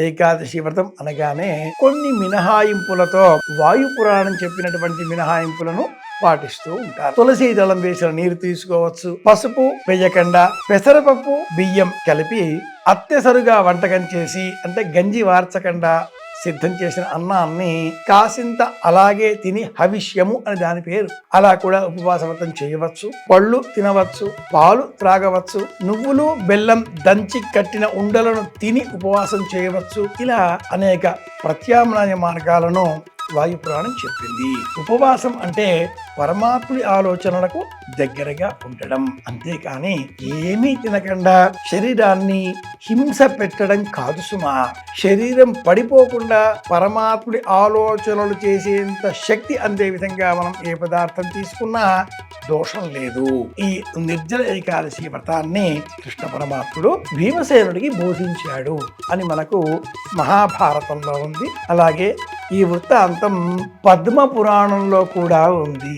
ఏకాదశి వ్రతం అనగానే కొన్ని మినహాయింపులతో వాయు పురాణం చెప్పినటువంటి మినహాయింపులను పాటిస్తూ ఉంటారు. తులసి దళం వేసిన నీరు తీసుకోవచ్చు. పసుపు వేయకుండా పెసరపప్పు బియ్యం కలిపి అత్యసరుగా వంటకం చేసి, అంటే గంజి వార్చకుండా సిద్ధం చేసిన అన్నాన్ని కాసింత అలాగే తిని హవిష్యము అని దాని పేరు. అలా కూడా ఉపవాస వ్రతం చేయవచ్చు. పళ్ళు తినవచ్చు, పాలు త్రాగవచ్చు, నువ్వులు బెల్లం దంచి కట్టిన ఉండలను తిని ఉపవాసం చేయవచ్చు. ఇలా అనేక ప్రత్యామ్నాయ మార్గాలను వాయుపురాణం చెప్పింది. ఉపవాసం అంటే పరమాత్ముడి ఆలోచనలకు దగ్గరగా ఉండడం, అంతేకాని ఏమీ తినకుండా శరీరాన్ని హింస పెట్టడం కాదు సుమా. శరీరం పడిపోకుండా పరమాత్ముడి ఆలోచనలు చేసేంత శక్తి అందే విధంగా మనం ఏ పదార్థం తీసుకున్నా దోషం లేదు. ఈ నిర్జల ఏకాదశి వ్రతాన్ని కృష్ణ పరమాత్ముడు భీమసేనుడికి బోధించాడు అని మనకు మహాభారతంలో ఉంది. అలాగే ఈ వృత్తాంతం పద్మ పురాణంలో కూడా ఉంది.